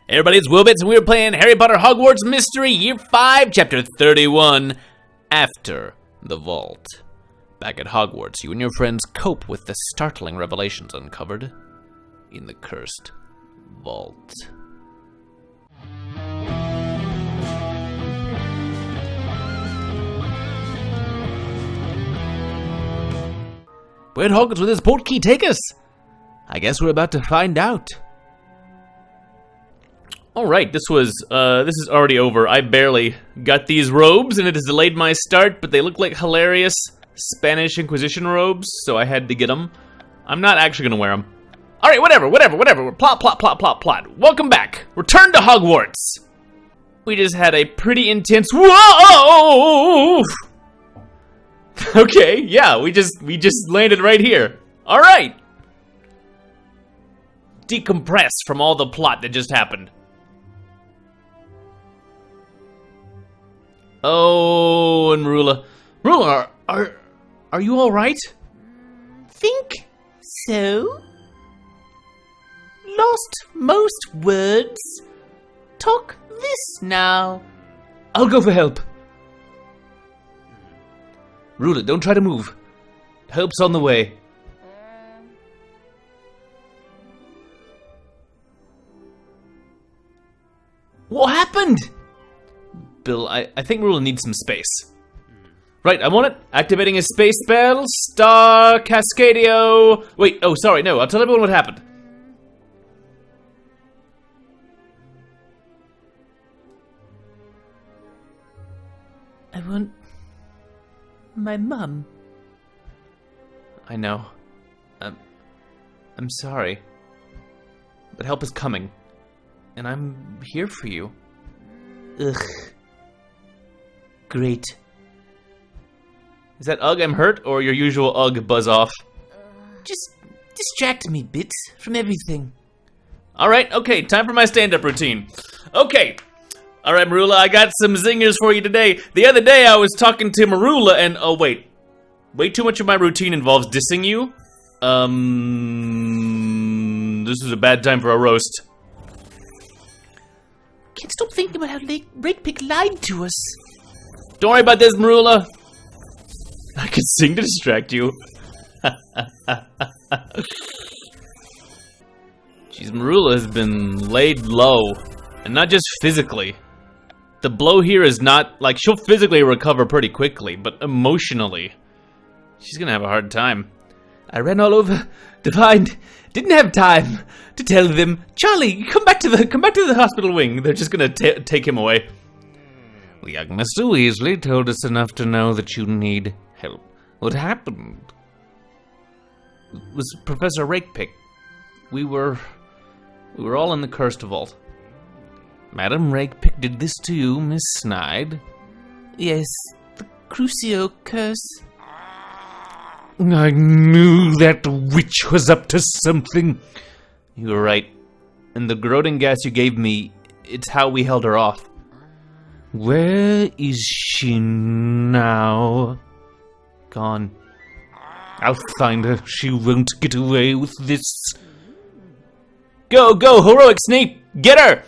Hey everybody, it's WillBits, and we're playing Harry Potter Hogwarts Mystery, Year 5, Chapter 31, After the Vault. Back at Hogwarts, you and your friends cope with the startling revelations uncovered in the cursed vault. Where'd Hogwarts with his Portkey take us? I guess we're about to find out. Alright, this is already over. I barely got these robes, and it has delayed my start, but they look like hilarious Spanish Inquisition robes, so I had to get them. I'm not actually gonna wear them. Alright, whatever. Plot. Welcome back. Return to Hogwarts. We just had a pretty intense— Whoa! Okay, yeah, we just landed right here. Alright. Decompress from all the plot that just happened. Oh, and Merula. Merula, are you all right? Think so. Lost most words. Talk this now. I'll go for help. Merula, don't try to move. Help's on the way. What happened? Bill, I think Merula needs some space. Right, I want it. Activating a space spell. Star Cascadio. Wait, oh, sorry, no. I'll tell everyone what happened. I want my mum. I know. I'm sorry. But help is coming. And I'm here for you. Ugh. Great. Is that ugh, I'm hurt, or your usual ugh buzz off? Just distract me, Bits, from everything. Alright, okay, time for my stand-up routine. Okay. Alright, Merula, I got some zingers for you today. The other day I was talking to Merula and— oh, wait. Way too much of my routine involves dissing you. This is a bad time for a roast. Can't stop thinking about how Rakepick lied to us. Don't worry about this, Merula. I could sing to distract you. Jeez, Merula has been laid low. And not just physically. The blow here is not— like, she'll physically recover pretty quickly, but emotionally, she's gonna have a hard time. I ran all over to find— didn't have time to tell them, Charlie, come back to the hospital wing. They're just gonna take him away. Well, young Mr. Weasley told us enough to know that you need help. What happened? It was Professor Rakepick. We were all in the cursed vault. Madam Rakepick did this to you, Miss Snide? Yes, the Crucio curse. I knew that witch was up to something. You were right. And the Grodin gas you gave me, it's how we held her off. Where is she now? Gone. I'll find her. She won't get away with this. Go, heroic Snape! Get her!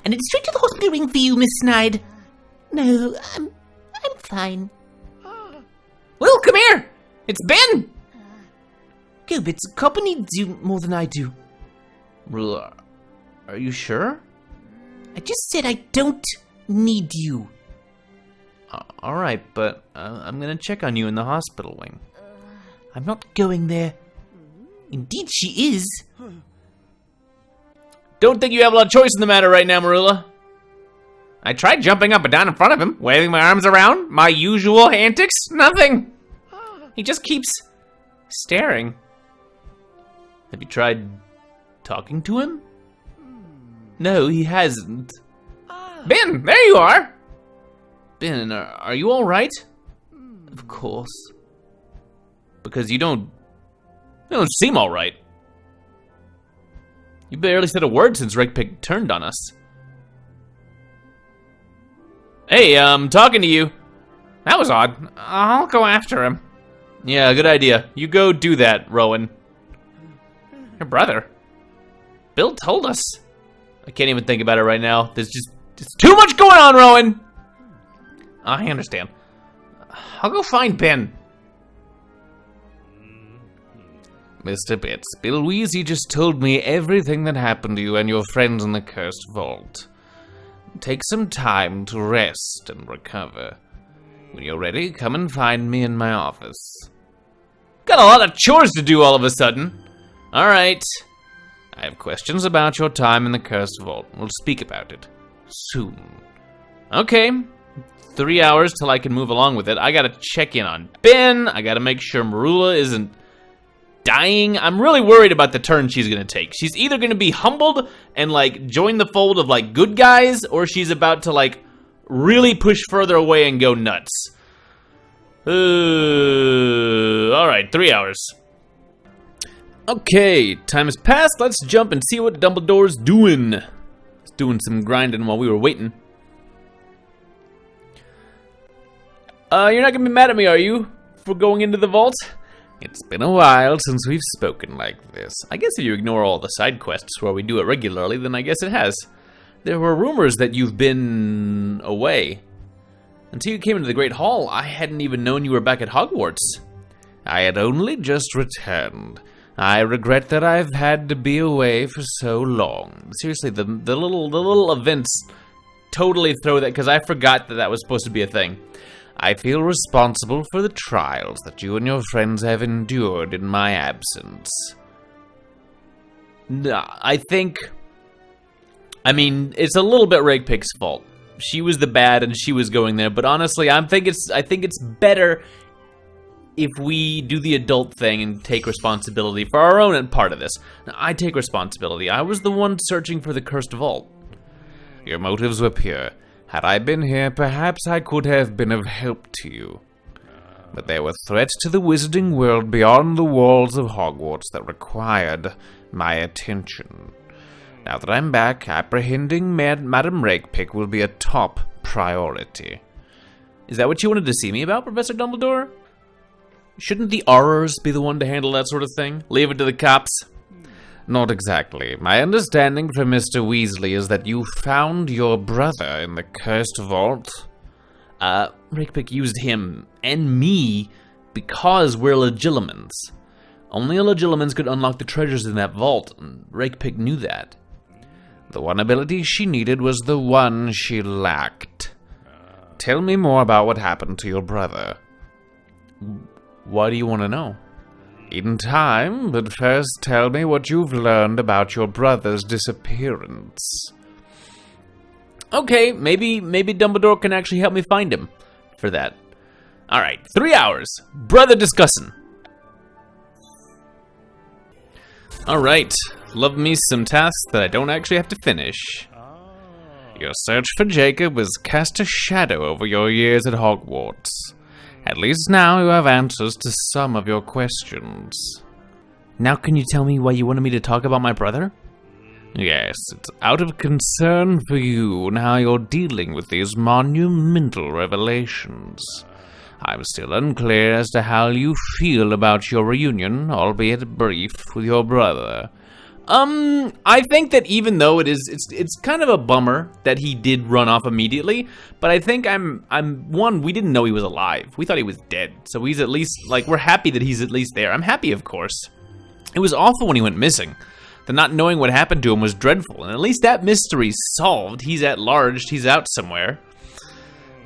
And it's straight to the hospital wing for you, Miss Snide. No, I'm fine. Will, come here! It's Ben! Gilbert, Copper needs you more than I do. Merula, are you sure? I just said I don't need you. Alright, but I'm gonna check on you in the hospital wing. I'm not going there. Indeed she is. Don't think you have a lot of choice in the matter right now, Merula. I tried jumping up and down in front of him, waving my arms around, my usual antics, nothing. He just keeps staring. Have you tried talking to him? No, he hasn't. Ben, there you are! Ben, are you alright? Of course. Because you don't seem alright. You barely said a word since Rakepick turned on us. Hey, I'm talking to you. That was odd. I'll go after him. Yeah, good idea. You go do that, Rowan. Your brother? Bill told us. I can't even think about it right now. There's too much going on, Rowan. I understand. I'll go find Ben. Mr. Bits, Bill Weasley just told me everything that happened to you and your friends in the Cursed Vault. Take some time to rest and recover. When you're ready, come and find me in my office. Got a lot of chores to do all of a sudden. All right. I have questions about your time in the Cursed Vault. We'll speak about it soon. Okay. 3 hours till I can move along with it. I gotta check in on Ben. I gotta make sure Merula isn't dying. I'm really worried about the turn she's gonna take. She's either gonna be humbled and like join the fold of like good guys, or she's about to like really push further away and go nuts. All right, 3 hours. Okay, time has passed. Let's jump and see what Dumbledore's doing. He's doing some grinding while we were waiting. You're not gonna be mad at me, are you, for going into the vault? It's been a while since we've spoken like this. I guess if you ignore all the side quests where we do it regularly, then I guess it has. There were rumors that you've been away. Until you came into the Great Hall, I hadn't even known you were back at Hogwarts. I had only just returned. I regret that I've had to be away for so long. Seriously, the little events totally throw that, because I forgot that was supposed to be a thing. I feel responsible for the trials that you and your friends have endured in my absence. I mean, it's a little bit Rakepick's fault. She was the bad and she was going there, but honestly, I think it's better if we do the adult thing and take responsibility for our own part of this. Now, I take responsibility. I was the one searching for the Cursed Vault. Your motives were pure. Had I been here, perhaps I could have been of help to you. But there were threats to the wizarding world beyond the walls of Hogwarts that required my attention. Now that I'm back, apprehending Madame Rakepick will be a top priority. Is that what you wanted to see me about, Professor Dumbledore? Shouldn't the Aurors be the one to handle that sort of thing? Leave it to the cops? Not exactly. My understanding from Mr. Weasley is that you found your brother in the Cursed Vault. Rakepick used him and me because we're Legilimens. Only a Legilimens could unlock the treasures in that vault, and Rakepick knew that. The one ability she needed was the one she lacked. Tell me more about what happened to your brother. Why do you want to know? In time, but first tell me what you've learned about your brother's disappearance. Okay, maybe Dumbledore can actually help me find him for that. Alright, 3 hours. Brother discussing. Alright, love me some tasks that I don't actually have to finish. Your search for Jacob has cast a shadow over your years at Hogwarts. At least now you have answers to some of your questions. Now can you tell me why you wanted me to talk about my brother? Yes, it's out of concern for you and how you're dealing with these monumental revelations. I'm still unclear as to how you feel about your reunion, albeit brief, with your brother. I think that even though it's kind of a bummer that he did run off immediately, but I think we didn't know he was alive. We thought he was dead. So he's at least, like, we're happy that he's at least there. I'm happy, of course. It was awful when he went missing. The not knowing what happened to him was dreadful, and at least that mystery's solved. He's at large, he's out somewhere.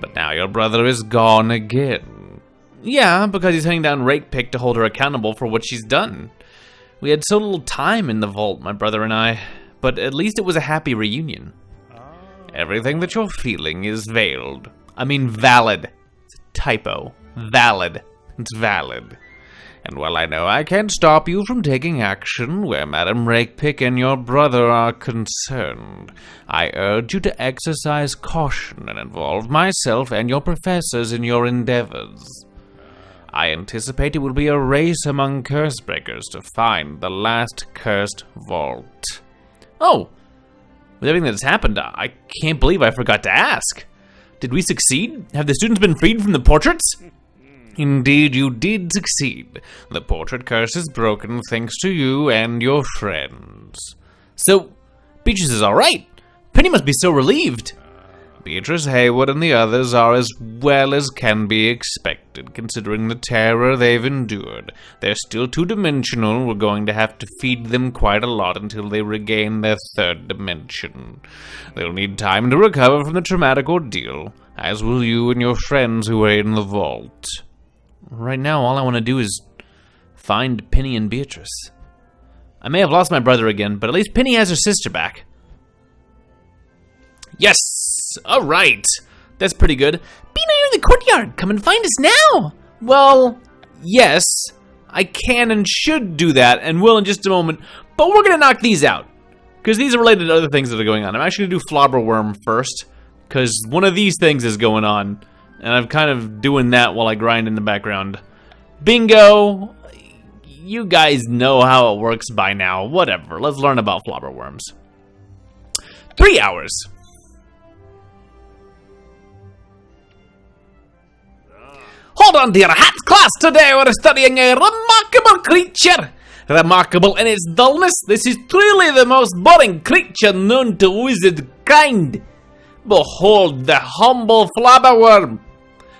But now your brother is gone again. Yeah, because he's hunting down Rakepick to hold her accountable for what she's done. We had so little time in the vault, my brother and I, but at least it was a happy reunion. Everything that you're feeling is veiled. I mean valid. It's a typo. Valid. It's valid. And while I know I can't stop you from taking action where Madame Rakepick and your brother are concerned, I urge you to exercise caution and involve myself and your professors in your endeavors. I anticipate it will be a race among Cursebreakers to find the last cursed vault. Oh! With everything that's happened, I can't believe I forgot to ask. Did we succeed? Have the students been freed from the portraits? Indeed, you did succeed. The portrait curse is broken thanks to you and your friends. So, Beatrice is alright. Penny must be so relieved. Beatrice Haywood and the others are as well as can be expected, considering the terror they've endured. They're still two-dimensional. We're going to have to feed them quite a lot until they regain their third dimension. They'll need time to recover from the traumatic ordeal, as will you and your friends who are in the vault. Right now, all I want to do is find Penny and Beatrice. I may have lost my brother again, but at least Penny has her sister back. Yes! Alright! That's pretty good. Be now you're in the courtyard! Come and find us now! Well, yes, I can and should do that, and will in just a moment, but we're gonna knock these out. Because these are related to other things that are going on. I'm actually gonna do Flobberworm first, because one of these things is going on, and I'm kind of doing that while I grind in the background. Bingo! You guys know how it works by now. Whatever, let's learn about Flobberworms. 3 hours. Hold on to your hats, class. Today we're studying a remarkable creature. Remarkable in its dullness, this is truly the most boring creature known to wizard kind. Behold the humble flabberworm.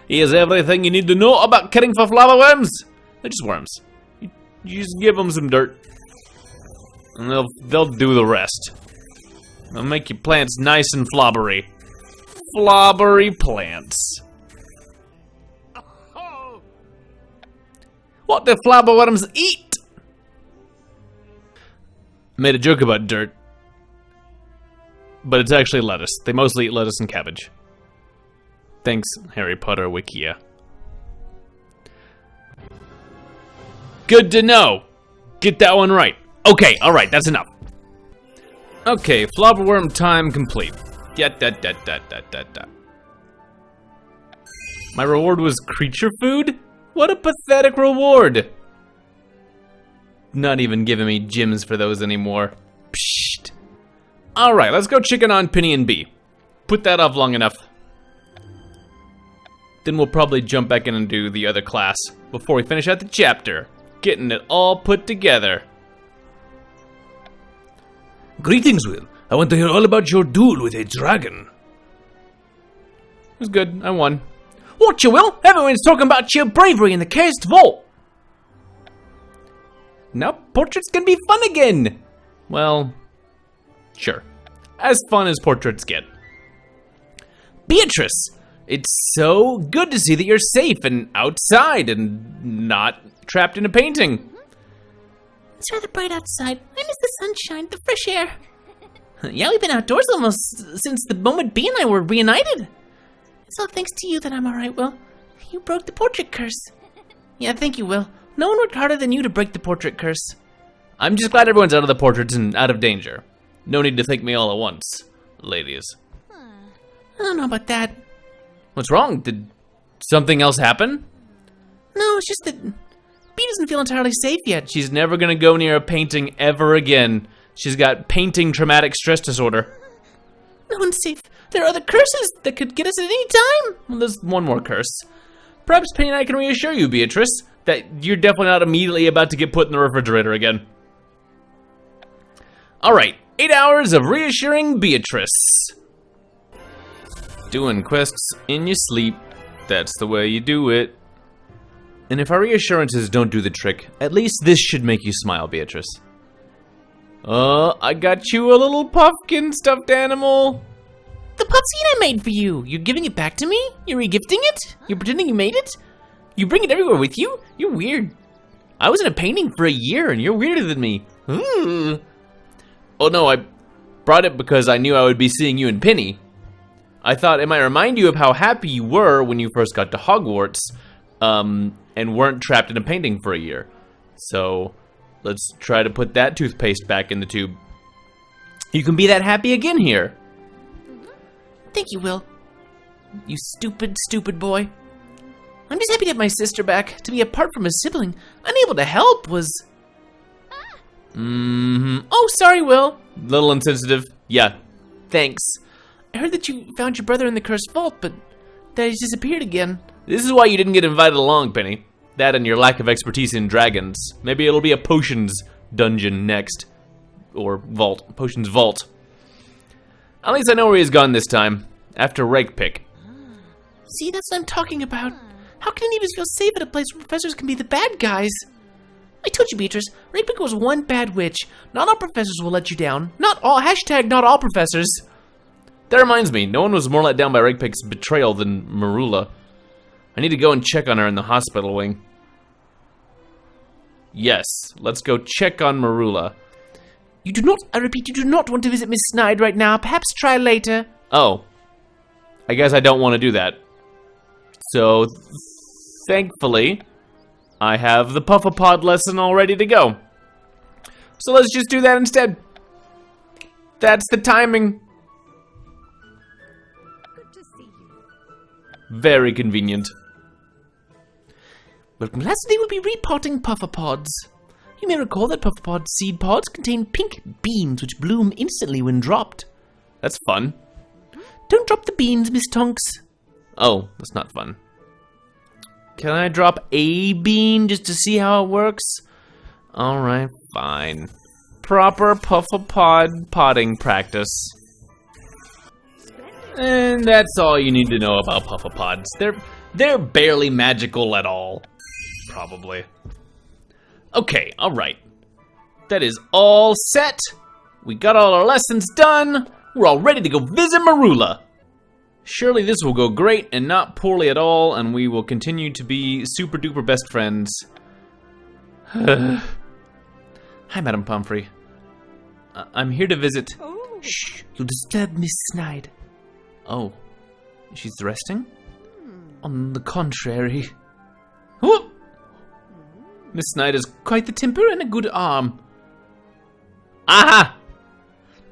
He is everything you need to know about caring for flabberworms. They're just worms. You just give them some dirt, and they'll do the rest. They'll make your plants nice and flobbery. Flobbery plants. What do flabberworms eat? Made a joke about dirt, but it's actually lettuce. They mostly eat lettuce and cabbage. Thanks, Harry Potter Wikia. Good to know. Get that one right. Okay, alright, that's enough. Okay, flobberworm time complete. My reward was creature food? What a pathetic reward! Not even giving me gems for those anymore. Psst. Alright, let's go chicken on Penny and B. Put that off long enough. Then we'll probably jump back in and do the other class before we finish out the chapter. Getting it all put together. Greetings, Will. I want to hear all about your duel with a dragon. It was good. I won. What you will? Everyone's talking about your bravery in the cursed vault. Now portraits can be fun again. Well, sure. As fun as portraits get. Beatrice, it's so good to see that you're safe and outside and not trapped in a painting. It's rather bright outside. I miss the sunshine, the fresh air. Yeah, we've been outdoors almost since the moment B and I were reunited. It's all thanks to you that I'm alright, Will. You broke the portrait curse. Yeah, thank you, Will. No one worked harder than you to break the portrait curse. I'm just glad everyone's out of the portraits and out of danger. No need to thank me all at once, ladies. I don't know about that. What's wrong? Did something else happen? No, it's just that B doesn't feel entirely safe yet. She's never gonna go near a painting ever again. She's got painting traumatic stress disorder. No one's safe. There are other curses that could get us at any time. Well, there's one more curse. Perhaps Penny and I can reassure you, Beatrice, that you're definitely not immediately about to get put in the refrigerator again. Alright, 8 hours of Reassuring Beatrice. Doing quests in your sleep. That's the way you do it. And if our reassurances don't do the trick, at least this should make you smile, Beatrice. I got you a little pumpkin stuffed animal. The puffscene I made for you. You're giving it back to me? You're regifting it? You're pretending you made it? You bring it everywhere with you? You're weird. I was in a painting for a year and you're weirder than me. Ooh. Oh no, I brought it because I knew I would be seeing you and Penny. I thought it might remind you of how happy you were when you first got to Hogwarts, and weren't trapped in a painting for a year. So, let's try to put that toothpaste back in the tube. You can be that happy again here. Thank you, Will. You stupid, stupid boy. I'm just happy to have my sister back. To be apart from a sibling, unable to help was... Oh, sorry, Will. Little insensitive. Yeah, thanks. I heard that you found your brother in the cursed vault, but that he's disappeared again. This is why you didn't get invited along, Penny. That and your lack of expertise in dragons. Maybe it'll be a potions dungeon next. Or vault. Potions vault. At least I know where he's gone this time. After Rake Pick. See, that's what I'm talking about. How can any of us feel safe at a place where professors can be the bad guys? I told you, Beatrice, Rakepick was one bad witch. Not all professors will let you down. Not all, not all professors. That reminds me, no one was more let down by Rakepick's betrayal than Merula. I need to go and check on her in the hospital wing. Yes, let's go check on Merula. You do not, I repeat, you do not want to visit Miss Snide right now. Perhaps try later. Oh. I guess I don't want to do that. So, thankfully, I have the Puffapod lesson all ready to go. So let's just do that instead. That's the timing. Good to see you. Very convenient. Welcome, lads. Today we'll be repotting Puffapods. You may recall that Puffapod seed pods contain pink beans which bloom instantly when dropped. That's fun. Don't drop the beans, Miss Tonks. Oh, that's not fun. Can I drop a bean just to see how it works? Alright, fine. Proper Puffapod potting practice. And that's all you need to know about Puffapods. They're barely magical at all. Probably. Okay, alright. That is all set. We got all our lessons done. We're all ready to go visit Merula. Surely this will go great and not poorly at all, and we will continue to be super duper best friends. Hi, Madam Pomfrey. I'm here to visit. Oh. Shh, you'll disturb Miss Snide. Oh, she's resting? On the contrary. Whoop! Miss Snide has quite the temper and a good arm. Aha!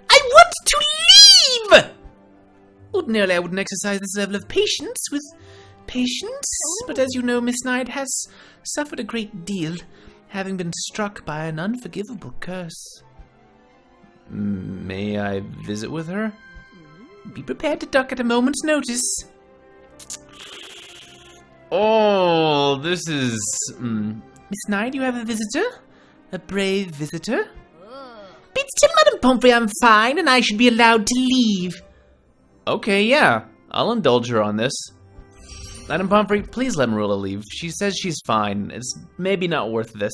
I want to leave! Ordinarily, I wouldn't exercise this level of patience with patience, but as you know, Miss Snide has suffered a great deal, having been struck by an unforgivable curse. May I visit with her? Be prepared to duck at a moment's notice. Oh, this is... Miss Snide, you have a visitor? A brave visitor? Beats, tell Madame Pomfrey I'm fine and I should be allowed to leave. Okay, yeah. I'll indulge her on this. Madam Pomfrey, please let Merula leave. She says she's fine. It's maybe not worth this.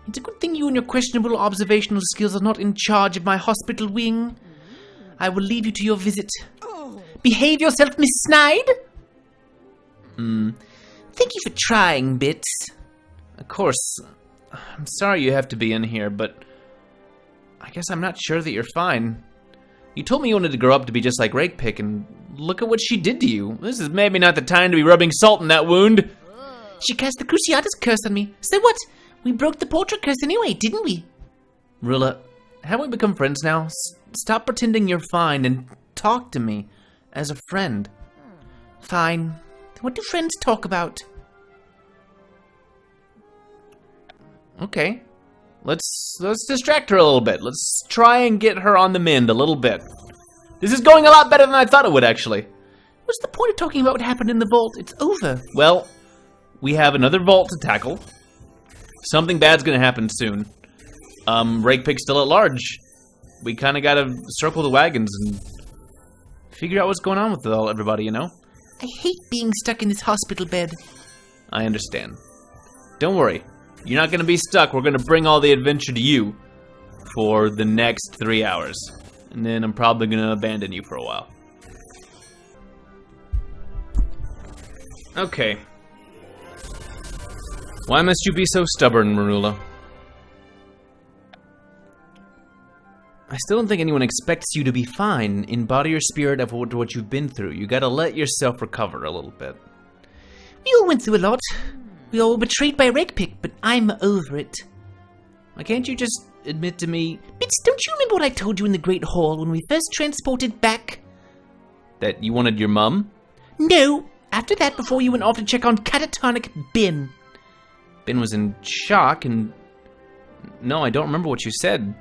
It's a good thing you and your questionable observational skills are not in charge of my hospital wing. I will leave you to your visit. Behave yourself, Miss Snide. Thank you for trying, Bits. Of course. I'm sorry you have to be in here, but I guess I'm not sure that you're fine. You told me you wanted to grow up to be just like Rakepick, and look at what she did to you. This is maybe not the time to be rubbing salt in that wound. She cast the Cruciatus curse on me. So what? We broke the portrait curse anyway, didn't we? Merula, haven't we become friends now? Stop pretending you're fine and talk to me as a friend. Fine. What do friends talk about? Okay. Let's distract her a little bit. Let's try and get her on the mend a little bit. This is going a lot better than I thought it would, actually. What's the point of talking about what happened in the vault? It's over. Well, we have another vault to tackle. Something bad's gonna happen soon. Rakepick's still at large. We kind of gotta circle the wagons and figure out what's going on with everybody, you know? I hate being stuck in this hospital bed. I understand. Don't worry. You're not gonna be stuck. We're gonna bring all the adventure to you for the next 3 hours. And then I'm probably gonna abandon you for a while. Okay. Why must you be so stubborn, Merula? I still don't think anyone expects you to be fine. Embody your spirit of what you've been through. You gotta let yourself recover a little bit. We all went through a lot. We all were betrayed by Rakepick, but I'm over it. Why can't you just admit to me... Bits, don't you remember what I told you in the Great Hall when we first transported back? that you wanted your mum? No, after that, before you went off to check on catatonic Ben. Ben was in shock and... No, I don't remember what you said.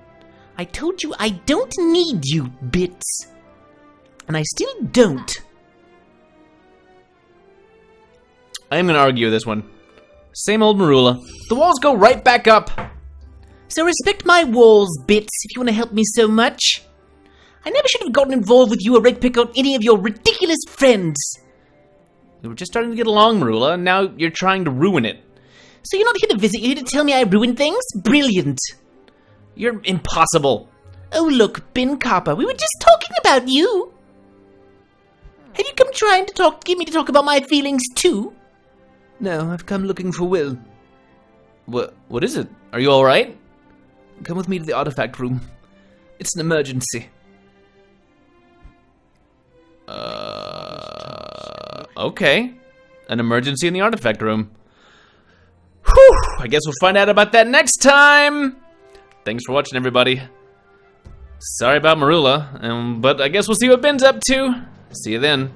I told you I don't need you, Bits. And I still don't. I am gonna argue this one. Same old Merula. The walls go right back up. So respect my walls, Bits, if you want to help me so much. I never should have gotten involved with you or Rake Pick or any of your ridiculous friends. We were just starting to get along, Merula, and now you're trying to ruin it. So you're not here to visit, you're here to tell me I ruined things? Brilliant. You're impossible. Oh look, Ben Copper, we were just talking about you. Have you come trying to get me to talk about my feelings too? No, I've come looking for Will. What is it? Are you alright? Come with me to the artifact room. It's an emergency. Okay. An emergency in the artifact room. Whew, I guess we'll find out about that next time. Thanks for watching, everybody. Sorry about Merula, but I guess we'll see what Ben's up to. See you then.